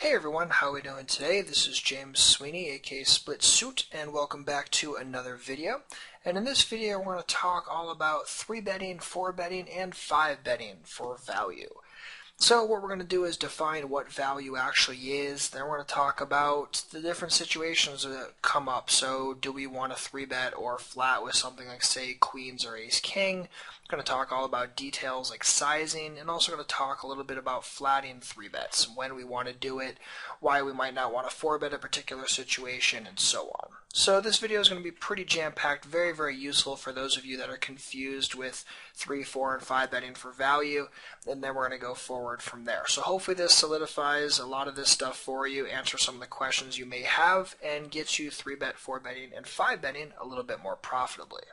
Hey everyone, how are we doing today? This is James Sweeney, aka Split Suit, and welcome back to another video. And in this video, we're going to talk all about 3-betting, 4-betting, and 5-betting for value. So what we're going to do is define what value actually is. Then we're going to talk about the different situations that come up. So do we want a 3-bet or flat with something like, say, queens or ace-king? We're going to talk all about details like sizing, and also going to talk a little bit about flatting 3-bets, when we want to do it, why we might not want to 4-bet a particular situation, and so on. So this video is going to be pretty jam-packed, very, very useful for those of you that are confused with 3, 4, and 5 betting for value, and then we're going to go forward from there. So hopefully this solidifies a lot of this stuff for you, answer some of the questions you may have, and gets you 3-bet, 4-betting, and 5-betting a little bit more profitably.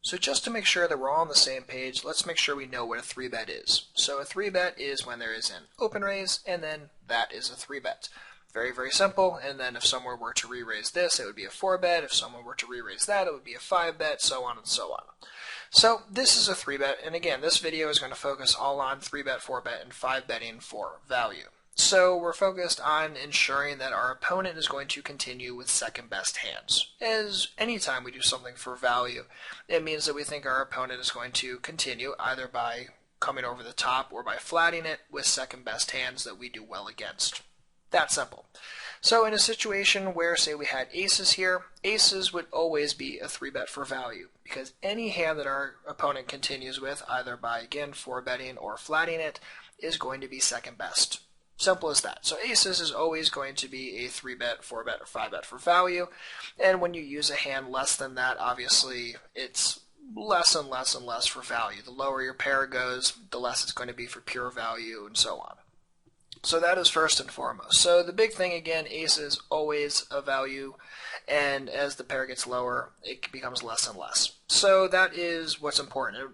So just to make sure that we're all on the same page, let's make sure we know what a 3-bet is. So a 3-bet is when there is an open raise, and then that is a 3-bet. Very, very simple, and then if someone were to re-raise this, it would be a 4-bet. If someone were to re-raise that, it would be a 5-bet, so on and so on. So this is a 3-bet, and again, this video is going to focus all on 3-bet, 4-bet, and 5-betting for value. So we're focused on ensuring that our opponent is going to continue with second best hands. As anytime we do something for value, it means that we think our opponent is going to continue either by coming over the top or by flatting it with second best hands that we do well against. That simple. So in a situation where, say, we had aces here, aces would always be a 3-bet for value, because any hand that our opponent continues with, either by, again, 4-betting or flatting it, is going to be second best. Simple as that. So aces is always going to be a 3-bet, 4-bet, or 5-bet for value, and when you use a hand less than that, obviously it's less and less and less for value. The lower your pair goes, the less it's going to be for pure value, and so on. So that is first and foremost. So the big thing, again, ace is always a value, and as the pair gets lower, it becomes less and less. So that is what's important.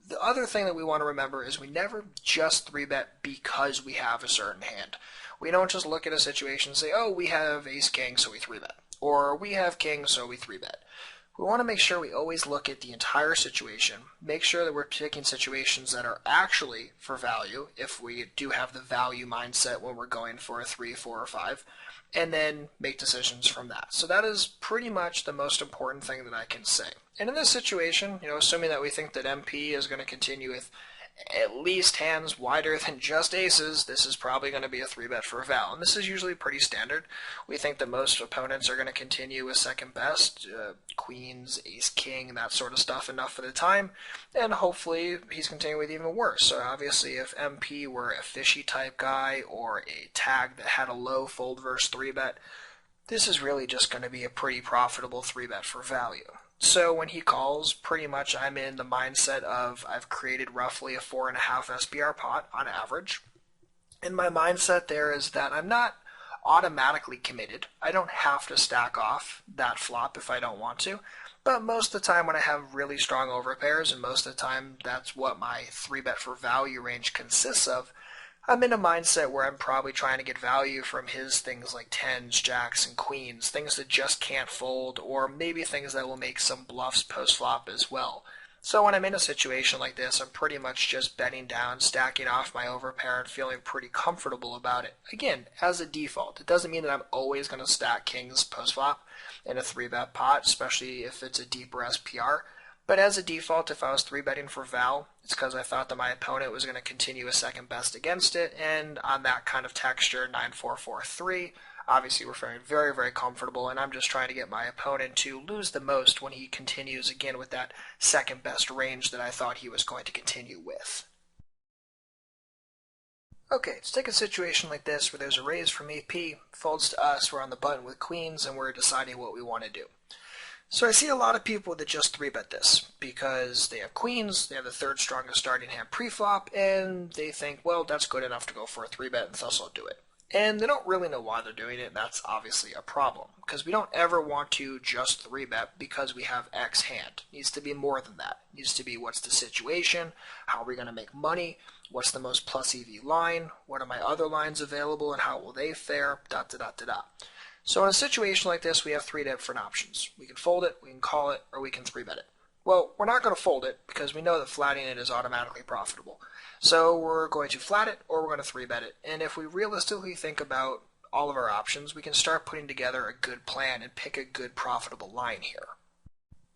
The other thing that we want to remember is we never just 3-bet because we have a certain hand. We don't just look at a situation and say, oh, we have ace-king, so we 3-bet. Or we have king, so we 3-bet. We want to make sure we always look at the entire situation, make sure that we're picking situations that are actually for value, if we do have the value mindset when we're going for a 3, 4, or 5, and then make decisions from that. So that is pretty much the most important thing that I can say. And in this situation, assuming that we think that MP is going to continue with at least hands wider than just aces, this is probably going to be a 3-bet for a val. And this is usually pretty standard. We think that most opponents are going to continue with second best, queens, ace-king, that sort of stuff enough for the time, and hopefully he's continuing with even worse. So obviously if MP were a fishy type guy or a tag that had a low fold versus 3-bet, this is really just going to be a pretty profitable 3-bet for value. So when he calls, pretty much I'm in the mindset of I've created roughly a 4.5 SPR pot on average. And my mindset there is that I'm not automatically committed. I don't have to stack off that flop if I don't want to. But most of the time when I have really strong overpairs, and most of the time that's what my 3-bet for value range consists of, I'm in a mindset where I'm probably trying to get value from his things like 10s, jacks, and queens, things that just can't fold, or maybe things that will make some bluffs post-flop as well. So when I'm in a situation like this, I'm pretty much just betting down, stacking off my overpair, and feeling pretty comfortable about it. Again, as a default. It doesn't mean that I'm always going to stack kings post-flop in a 3-bet pot, especially if it's a deeper SPR. But as a default, if I was 3-betting for val, it's because I thought that my opponent was going to continue a second best against it, and on that kind of texture, 9-4-4-3, obviously we're feeling very, very comfortable, and I'm just trying to get my opponent to lose the most when he continues again with that second best range that I thought he was going to continue with. Okay, let's take a situation like this where there's a raise from AP, folds to us, we're on the button with queens, and we're deciding what we want to do. So I see a lot of people that just 3-bet this because they have queens, they have the third strongest starting hand pre-flop, and they think, well, that's good enough to go for a 3-bet, and thus I'll do it. And they don't really know why they're doing it, and that's obviously a problem, because we don't ever want to just 3-bet because we have X hand. It needs to be more than that. It needs to be what's the situation, how are we going to make money, what's the most plus EV line, what are my other lines available, and how will they fare, da-da-da-da-da. So in a situation like this, we have 3 different options. We can fold it, we can call it, or we can 3-bet it. Well, we're not going to fold it because we know that flatting it is automatically profitable. So we're going to flat it or we're going to 3-bet it. And if we realistically think about all of our options, we can start putting together a good plan and pick a good profitable line here.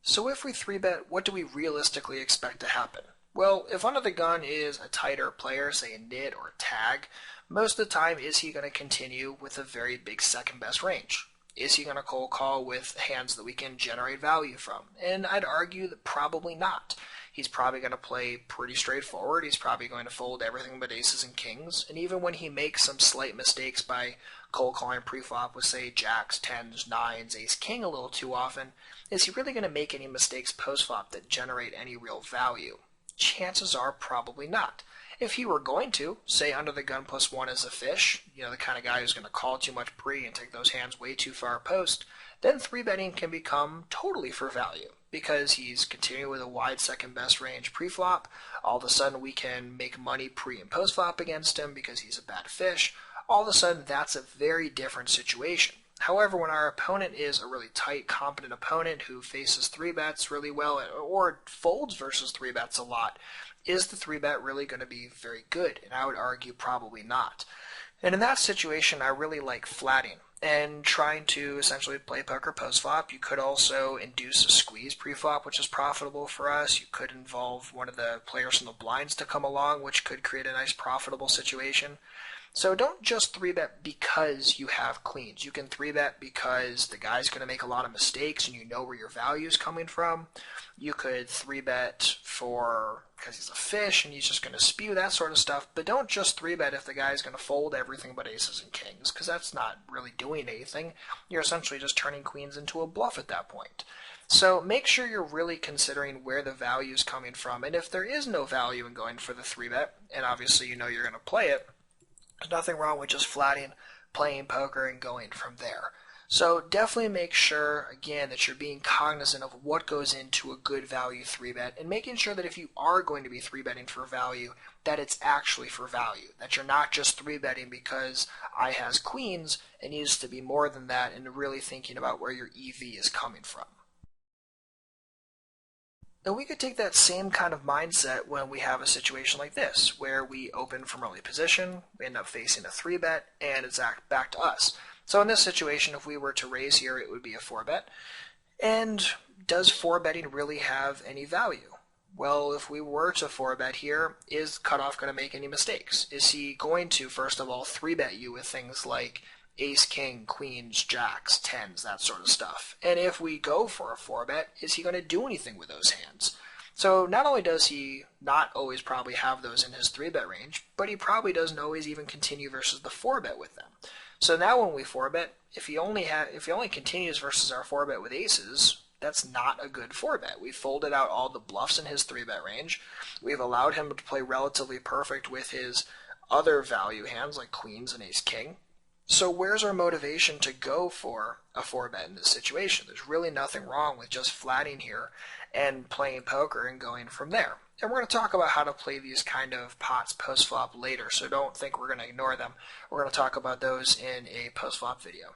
So if we 3-bet, what do we realistically expect to happen? Well, if under the gun is a tighter player, say a nit or a tag, most of the time is he going to continue with a very big second best range? Is he going to cold call with hands that we can generate value from? And I'd argue that probably not. He's probably going to play pretty straightforward. He's probably going to fold everything but aces and kings. And even when he makes some slight mistakes by cold calling preflop with, say, jacks, tens, nines, ace, king a little too often, is he really going to make any mistakes postflop that generate any real value? Chances are probably not. If he were going to, say under the gun +1 as a fish, the kind of guy who's going to call too much pre and take those hands way too far post, then 3-betting can become totally for value because he's continuing with a wide second best range pre-flop. All of a sudden we can make money pre and post flop against him because he's a bad fish. All of a sudden that's a very different situation. However, when our opponent is a really tight, competent opponent who faces 3-bets really well or folds versus 3-bets a lot, is the 3-bet really going to be very good? And I would argue probably not. And in that situation, I really like flatting and trying to essentially play poker post-flop. You could also induce a squeeze pre-flop, which is profitable for us. You could involve one of the players from the blinds to come along, which could create a nice profitable situation. So don't just 3-bet because you have queens. You can 3-bet because the guy's going to make a lot of mistakes and you know where your value is coming from. You could 3-bet because he's a fish and he's just going to spew, that sort of stuff. But don't just 3-bet if the guy's going to fold everything but aces and kings, because that's not really doing anything. You're essentially just turning queens into a bluff at that point. So make sure you're really considering where the value is coming from. And if there is no value in going for the 3-bet, and obviously you know you're going to play it, there's nothing wrong with just flatting, playing poker, and going from there. So definitely make sure, again, that you're being cognizant of what goes into a good value 3-bet, and making sure that if you are going to be 3-betting for value, that it's actually for value. That you're not just 3-betting because I has queens. It needs to be more than that, and really thinking about where your EV is coming from. Now we could take that same kind of mindset when we have a situation like this, where we open from early position, we end up facing a 3-bet, and it's back to us. So in this situation, if we were to raise here, it would be a 4-bet. And does 4-betting really have any value? Well, if we were to 4-bet here, is cutoff going to make any mistakes? Is he going to, first of all, 3-bet you with things like ace, king, queens, jacks, tens, that sort of stuff? And if we go for a 4-bet, is he going to do anything with those hands? So not only does he not always probably have those in his 3-bet range, but he probably doesn't always even continue versus the 4-bet with them. So now when we 4-bet, if he only continues versus our 4-bet with aces, that's not a good 4-bet. We've folded out all the bluffs in his 3-bet range. We've allowed him to play relatively perfect with his other value hands like queens and ace king. So where's our motivation to go for a 4-bet in this situation? There's really nothing wrong with just flatting here and playing poker and going from there. And we're going to talk about how to play these kind of pots post-flop later, so don't think we're going to ignore them. We're going to talk about those in a post-flop video.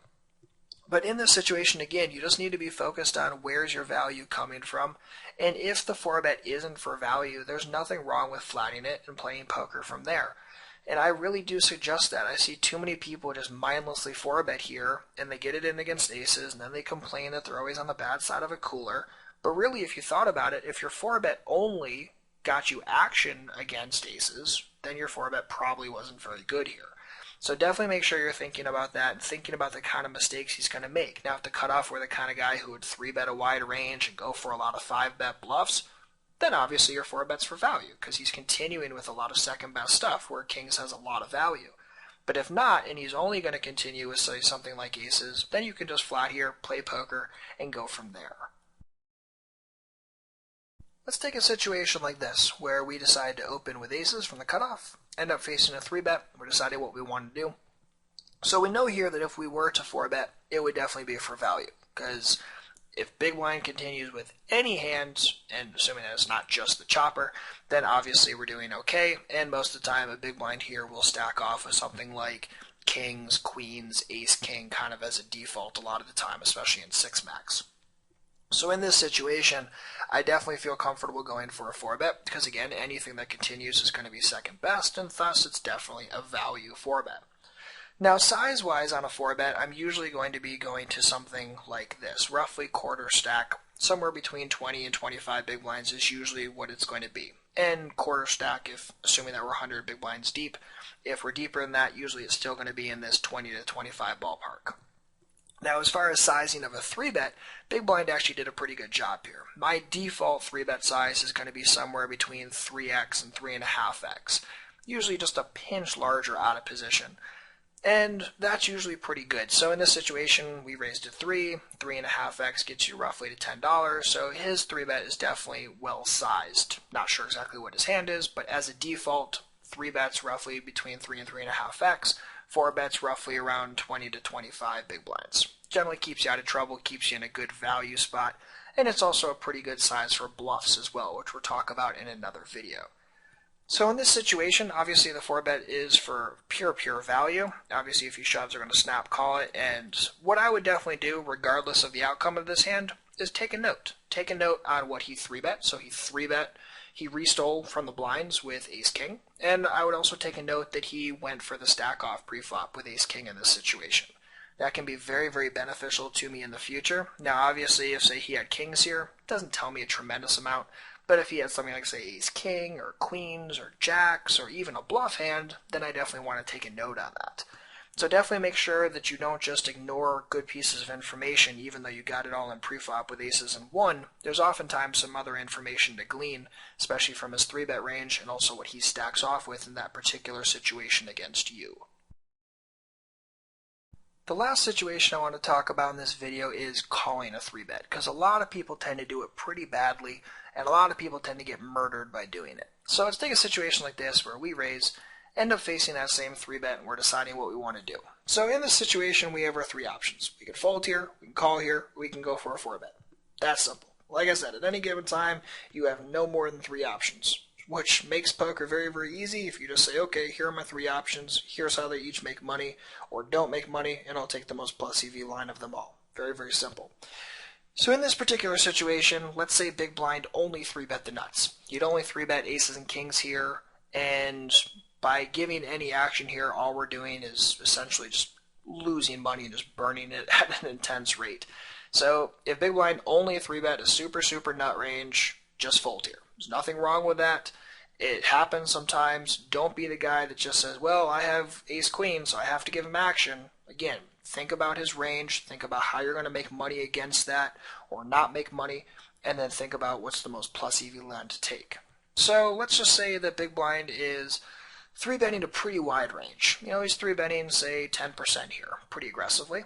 But in this situation, again, you just need to be focused on where's your value coming from. And if the 4-bet isn't for value, there's nothing wrong with flatting it and playing poker from there. And I really do suggest that. I see too many people just mindlessly 4-bet here, and they get it in against aces, and then they complain that they're always on the bad side of a cooler. But really, if you thought about it, if your 4-bet only got you action against aces, then your 4-bet probably wasn't very good here. So definitely make sure you're thinking about that and thinking about the kind of mistakes he's going to make. Now, if the cutoff were the kind of guy who would 3-bet a wide range and go for a lot of 5-bet bluffs, then obviously your 4-bet's for value because he's continuing with a lot of second-best stuff where kings has a lot of value. But if not, and he's only going to continue with, say, something like aces, then you can just flat here, play poker, and go from there. Let's take a situation like this, where we decide to open with aces from the cutoff, end up facing a 3-bet, we're deciding what we want to do. So we know here that if we were to 4-bet, it would definitely be for value, because if big blind continues with any hands, and assuming that it's not just the chopper, then obviously we're doing okay, and most of the time a big blind here will stack off with something like kings, queens, ace, king, kind of as a default a lot of the time, especially in 6-max. So in this situation, I definitely feel comfortable going for a 4-bet because, again, anything that continues is going to be second best, and thus it's definitely a value 4-bet. Now, size-wise on a 4-bet, I'm usually going to be going to something like this, roughly quarter stack. Somewhere between 20 and 25 big blinds is usually what it's going to be. And quarter stack, if assuming that we're 100 big blinds deep, if we're deeper than that, usually it's still going to be in this 20 to 25 ballpark. Now, as far as sizing of a 3-bet, Big Blind actually did a pretty good job here. My default 3-bet size is going to be somewhere between 3x and 3.5x, usually just a pinch larger out of position. And that's usually pretty good. So in this situation, we raised to 3, 3.5x gets you roughly to $10, so his 3-bet is definitely well sized. Not sure exactly what his hand is, but as a default, 3-bets roughly between 3 and 3.5x, 4-bets roughly around 20 to 25 big blinds. Generally keeps you out of trouble, keeps you in a good value spot, and it's also a pretty good size for bluffs as well, which we'll talk about in another video. So in this situation, obviously the 4-bet is for pure value. Obviously if he shoves, they're going to snap call it, and what I would definitely do, regardless of the outcome of this hand, is take a note. Take a note on what he 3-bet. So he 3-bet, he restole from the blinds with ace-king, and I would also take a note that he went for the stack-off pre-flop with ace-king in this situation. That can be very beneficial to me in the future. Now obviously if, say, he had kings here, it doesn't tell me a tremendous amount, but if he had something like, say, ace-king, or queens, or jacks, or even a bluff hand, then I definitely want to take a note on that. So definitely make sure that you don't just ignore good pieces of information, even though you got it all in pre-flop with aces and 1. There's oftentimes some other information to glean, especially from his 3-bet range, and also what he stacks off with in that particular situation against you. The last situation I want to talk about in this video is calling a 3-bet, because a lot of people tend to do it pretty badly, and a lot of people tend to get murdered by doing it. So let's take a situation like this where we raise, end up facing that same 3-bet, and we're deciding what we want to do. So in this situation, we have our 3 options. We can fold here, we can call here, we can go for a 4-bet. That's simple. Like I said, at any given time, you have no more than 3 options, which makes poker very easy if you just say, okay, here are my 3 options, here's how they each make money, or don't make money, and I'll take the most plus EV line of them all. Very simple. So in this particular situation, let's say Big Blind only 3-bet the nuts. You'd only 3-bet aces and kings here, and by giving any action here, all we're doing is essentially just losing money and just burning it at an intense rate. So if Big Blind only 3-bet a super nut range, just fold here. There's nothing wrong with that. It happens sometimes. Don't be the guy that just says, well, I have ace-queen, so I have to give him action. Again, think about his range, think about how you're going to make money against that or not make money, and then think about what's the most plus EV line to take. So let's just say that Big Blind is 3-betting a pretty wide range. You know, he's 3-betting, say, 10% here, pretty aggressively.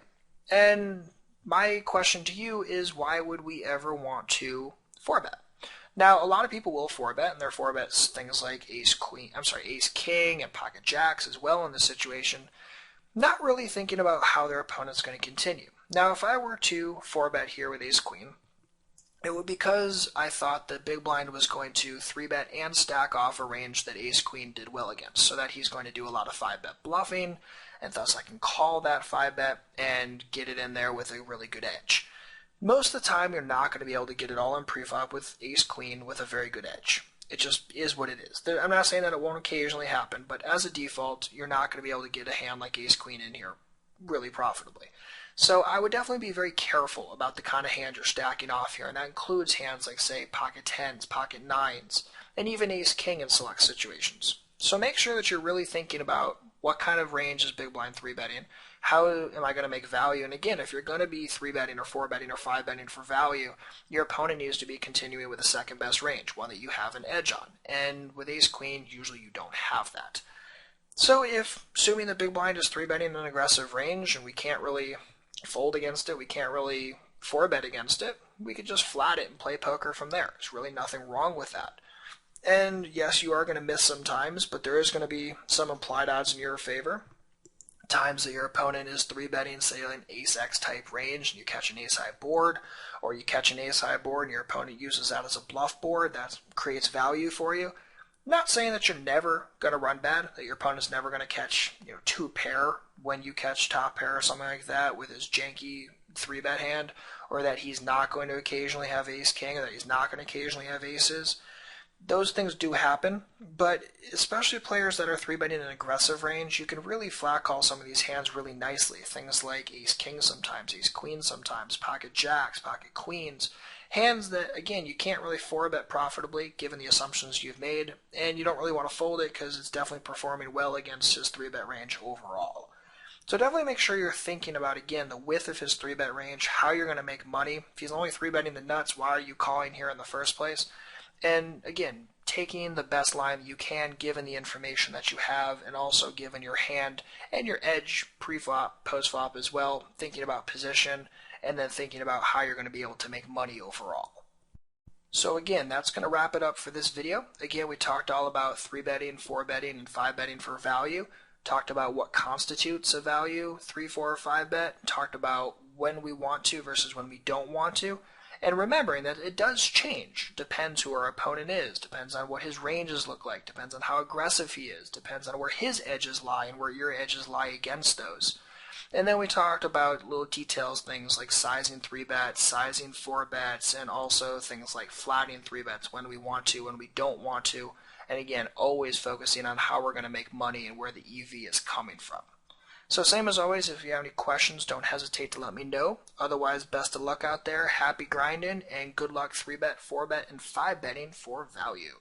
And my question to you is, why would we ever want to 4-bet? Now, a lot of people will 4-bet, and their 4-bets things like ace-king and pocket jacks as well in this situation, not really thinking about how their opponent's going to continue. Now, if I were to 4-bet here with ace-queen, it would be because I thought that Big Blind was going to 3-bet and stack off a range that ace-queen did well against, so that he's going to do a lot of 5-bet bluffing, and thus I can call that 5-bet and get it in there with a really good edge. Most of the time, you're not going to be able to get it all in preflop with ace-queen with a very good edge. It just is what it is. I'm not saying that it won't occasionally happen, but as a default, you're not going to be able to get a hand like ace-queen in here really profitably. So I would definitely be very careful about the kind of hand you're stacking off here, and that includes hands like, say, pocket 10s, pocket 9s, and even ace-king in select situations. So make sure that you're really thinking about what kind of range is Big Blind 3-betting, how am I going to make value, and again, if you're going to be 3-betting or 4-betting or 5-betting for value, your opponent needs to be continuing with the second best range, one that you have an edge on, and with ace-queen, usually you don't have that. So if, assuming that Big Blind is 3-betting an aggressive range, and we can't really fold against it, we can't really 4-bet against it, we could just flat it and play poker from there. There's really nothing wrong with that. And yes, you are going to miss sometimes, but there is going to be some implied odds in your favor. Times that your opponent is 3-betting, say, an ace-x type range, and you catch an ace-high board, or you catch an ace-high board and your opponent uses that as a bluff board, that creates value for you. Not saying that you're never going to run bad, that your opponent's never going to catch 2 pair when you catch top pair or something like that with his janky 3-bet hand, or that he's not going to occasionally have ace-king, or that he's not going to occasionally have aces. Those things do happen, but especially players that are 3-betting in an aggressive range, you can really flat call some of these hands really nicely. Things like ace-king sometimes, ace-queen sometimes, pocket jacks, pocket queens. Hands that, again, you can't really 4-bet profitably given the assumptions you've made, and you don't really want to fold it because it's definitely performing well against his 3-bet range overall. So definitely make sure you're thinking about, again, the width of his 3-bet range, how you're going to make money. If he's only 3-betting the nuts, why are you calling here in the first place? And again, taking the best line that you can given the information that you have, and also given your hand and your edge pre-flop, post-flop as well, thinking about position, and then thinking about how you're going to be able to make money overall. So again, that's going to wrap it up for this video. Again, we talked all about 3-betting, 4-betting, and 5-betting for value. Talked about what constitutes a value, 3, 4, or 5-bet. Talked about when we want to versus when we don't want to. And remembering that it does change. Depends who our opponent is. Depends on what his ranges look like. Depends on how aggressive he is. Depends on where his edges lie and where your edges lie against those. And then we talked about little details, things like sizing 3-bets, sizing 4-bets, and also things like flatting 3-bets when we want to, when we don't want to. And again, always focusing on how we're going to make money and where the EV is coming from. So same as always, if you have any questions, don't hesitate to let me know. Otherwise, best of luck out there, happy grinding, and good luck 3-bet, 4-bet, and 5-betting for value.